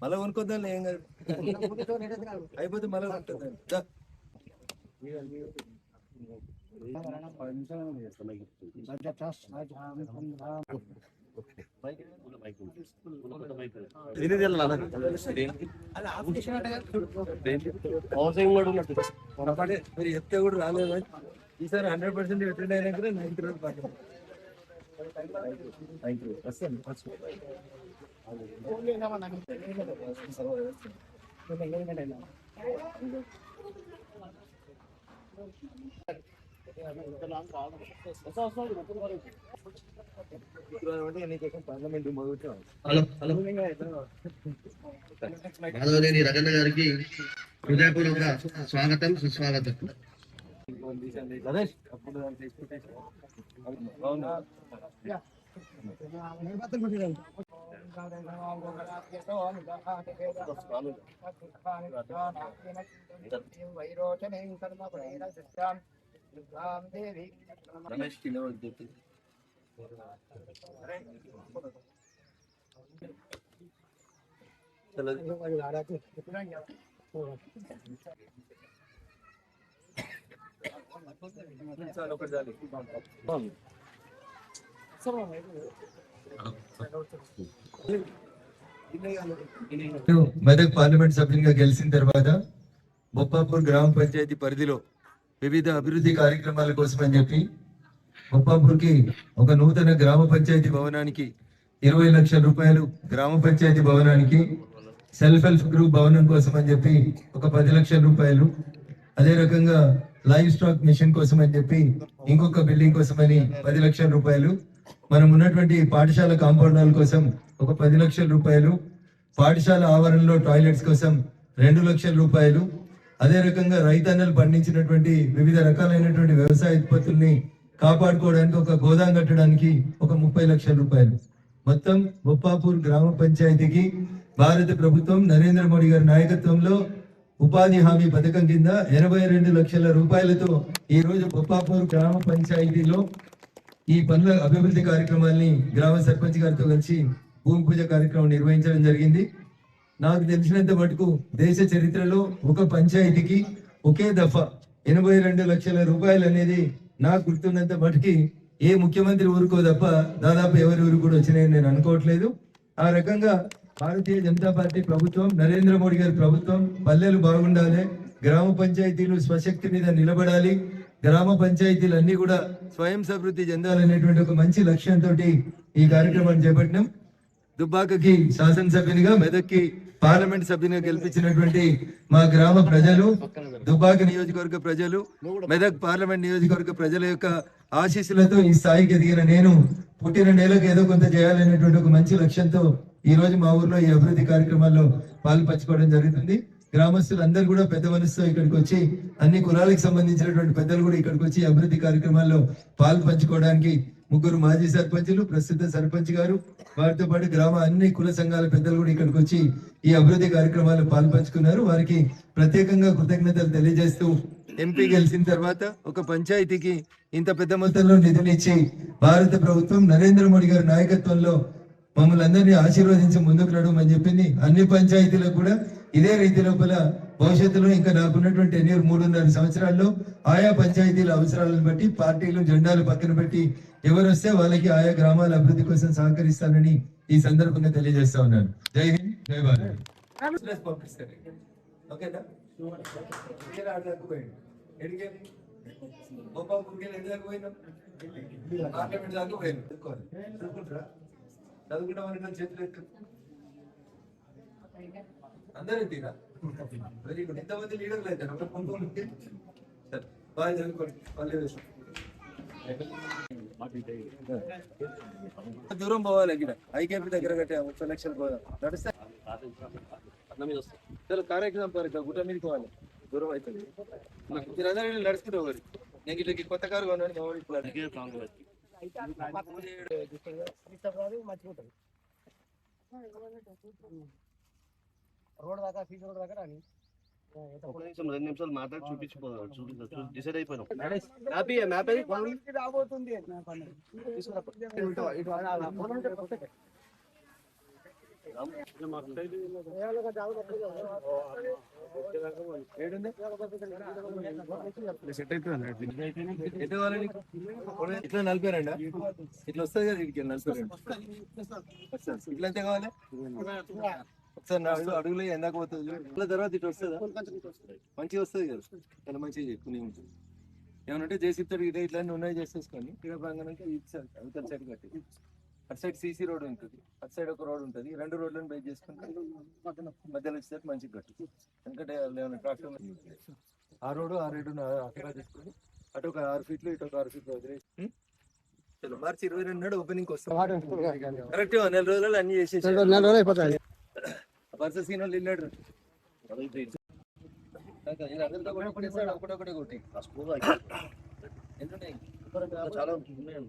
మళ్ళీ కొనుక్కోద్దాం ఏం కాదు అయిపోతే మళ్ళీ కొనుక్కోద్దాం మీరు చెప్తే కూడా రాలేదు ఈసారి 100% అటెండ్ అయినాక 90 రోజులు పాటు వస్తాను మాధవనేని రగన్న గారికి హృదయపూర్వక స్వాగతం సుస్వాగతం. రమేష్ కిలో మెదక్ పార్లమెంట్ సభ్యునిగా గెలిచిన తర్వాత బొప్పాపూర్ గ్రామ పంచాయతీ పరిధిలో వివిధ అభివృద్ధి కార్యక్రమాల కోసం అని చెప్పి బొప్పాపూర్కి ఒక నూతన గ్రామ పంచాయతీ భవనానికి 20 లక్షల రూపాయలు, గ్రామ పంచాయతీ భవనానికి సెల్ఫ్ హెల్ప్ గ్రూప్ భవనం కోసం అని చెప్పి ఒక 10 లక్షల రూపాయలు, అదే రకంగా లైవ్ స్టాక్ మిషన్ కోసం అని చెప్పి ఇంకొక బిల్డింగ్ కోసం అని 10 లక్షల రూపాయలు, మనం ఉన్నటువంటి పాఠశాల కాంపౌండ్ వాల్ కోసం ఒక 10 లక్షల రూపాయలు, పాఠశాల ఆవరణలో టాయిలెట్స్ కోసం 2 లక్షల రూపాయలు, అదే రకంగా రైతన్నలు పండించినటువంటి వివిధ రకాలైనటువంటి వ్యవసాయ ఉత్పత్తుల్ని కాపాడుకోవడానికి ఒక గోదాం కట్టడానికి ఒక 30 లక్షల రూపాయలు. మొత్తం బొప్పాపూర్ గ్రామ పంచాయతీకి భారత ప్రభుత్వం నరేంద్ర మోడీ గారి నాయకత్వంలో ఉపాధి హామీ పథకం కింద 82 లక్షల రూపాయలతో ఈ రోజు బొప్పాపూర్ గ్రామ పంచాయతీలో ఈ పనుల అభివృద్ధి కార్యక్రమాల్ని గ్రామ సర్పంచ్ గారితో కలిసి భూమి పూజ కార్యక్రమం నిర్వహించడం జరిగింది. నాకు తెలిసినంత మటుకు దేశ చరిత్రలో ఒక పంచాయతీకి ఒకే దఫా 82 లక్షల రూపాయలు అనేది నాకు గుర్తున్నంత మటుకి ఏ ముఖ్యమంత్రి ఊరుకో తప్ప దాదాపు ఎవరి ఊరు కూడా వచ్చినాయని నేను అనుకోవట్లేదు. ఆ రకంగా భారతీయ జనతా పార్టీ ప్రభుత్వం, నరేంద్ర మోడీ గారి ప్రభుత్వం పల్లెలు బాగుండాలి, గ్రామ పంచాయతీలు స్వశక్తి మీద నిలబడాలి, గ్రామ పంచాయతీలు అన్ని కూడా స్వయం సమృద్ధి చెందాలనేటువంటి ఒక మంచి లక్ష్యంతో ఈ కార్యక్రమాన్ని చేపట్టినాం. దుబ్బాకకి శాసనసభ్యునిగా, మెదక్కి పార్లమెంట్ సభ్యునిగా గెలిపించినటువంటి మా గ్రామ ప్రజలు, దుబ్బాక నియోజకవర్గ ప్రజలు, మెదక్ పార్లమెంట్ నియోజకవర్గ ప్రజల యొక్క ఆశీస్సులతో ఈ స్థాయికి ఎదిగిన నేను పుట్టిన నేలకు ఏదో కొంత చేయాలనేటువంటి ఒక మంచి లక్ష్యంతో ఈ రోజు మా ఊర్లో ఈ అభివృద్ధి కార్యక్రమాల్లో పాల్పంచుకోవడం జరుగుతుంది. గ్రామస్తులు అందరూ కూడా పెద్ద మనసుతో ఇక్కడికి వచ్చి, అన్ని కులాలకు సంబంధించినటువంటి పెద్దలు కూడా ఇక్కడికి వచ్చి అభివృద్ధి కార్యక్రమాల్లో పాల్పంచుకోవడానికి 3 మాజీ సర్పంచులు, ప్రస్తుత సర్పంచ్ గారు, వారితో పాటు గ్రామ అన్ని కుల సంఘాల పెద్దలు కూడా ఇక్కడికి వచ్చి ఈ అభివృద్ధి కార్యక్రమాల్లో పాల్పంచుకున్నారు. వారికి ప్రత్యేకంగా కృతజ్ఞతలు తెలియజేస్తూ, ఎంపీ గెలిచిన తర్వాత ఒక పంచాయతీకి ఇంత పెద్ద మొత్తంలో నిధులు ఇచ్చి భారత ప్రభుత్వం నరేంద్ర మోడీ గారి నాయకత్వంలో మమ్మల్ని అందరినీ ఆశీర్వదించి ముందుకు నడవమని చెప్పింది. అన్ని పంచాయతీలకు కూడా ఇదే రీతి లోపల భవిష్యత్తులో ఇంకా నాకున్నటువంటి 3.5 సంవత్సరాల్లో ఆయా పంచాయతీల అవసరాలను బట్టి పార్టీలు జెండాలు పక్కన పెట్టి ఎవరు వస్తే వాళ్ళకి ఆయా గ్రామాల అభివృద్ధి కోసం సహకరిస్తానని ఈ సందర్భంగా తెలియజేస్తా ఉన్నాను. జై హింద్, జై భారత్. అందరూ తీరా వెరీ గుడ్. ఎంతమంది లీడర్లు అయితే బాగా చదువుకోండి. దూరం పోవాలి, ఇక్కడ ఐకేపీ దగ్గర కట్టే 30 లక్షలు పోదాం నడుస్తా. కార్ ఎగ్జాంపుల్ గుట్ట మీదకి పోవాలి, దూరం అవుతుంది. మీరు అందరూ నడుచుకుంటూ పోవాలి. నేను ఇట్లా కొత్త కారు కొన్నాను, రోడ్ దాకా సీసీ రోడ్ దాకా రాని ఒక నిమిషం 2 నిమిషాలు మాట్లాడి చూపించిపోదాం డిసైడ్ అయిపోయినాం మ్యాప్ ఇట్లా నలిపారండి, ఇట్లా వస్తుంది కదా, ఇట్లా నలిపారండి. ఇట్లా ఎంత కావాలి? ఒకసారి నా అడుగులో ఎందాక పోతుంది, ఇట్లా తర్వాత ఇట్లా వస్తుందా? మంచిగా వస్తుంది కదా, చాలా మంచిగా చెప్పుకుని ఉంటుంది. ఏమనంటే జేసీతో ఇట్లా ఇట్లా ఉన్నాయి చేసేసుకొని ఇక్కడ ప్రాంగణం ఇటు సైడ్ అవతల సైడ్ కట్టి, అటు సైడ్ సీసీ రోడ్ ఉంటుంది, అటు సైడ్ ఒక రోడ్ ఉంటుంది, 2 రోడ్లను బేస్ చేసుకుని మధ్యలో వచ్చేసరికి మంచిగా కట్టు. ఎందుకంటే ఏమైనా ట్రాక్టర్ ఆ రోడ్డు అక్కడ తీసుకొని అటు ఒక 6 ఫీట్లు ఇటు ఒక 6 ఫీట్లు వదిలేసి చలో మార్చి 22 నాడు ఓపెనింగ్ వస్తాం. కరెక్ట్ 4 రోజులు అన్ని చేసేసి పర్స సీన్ వాళ్ళు వెళ్ళాడు. ఒకటొకటి కొట్టి చాలా ఉన్నాయి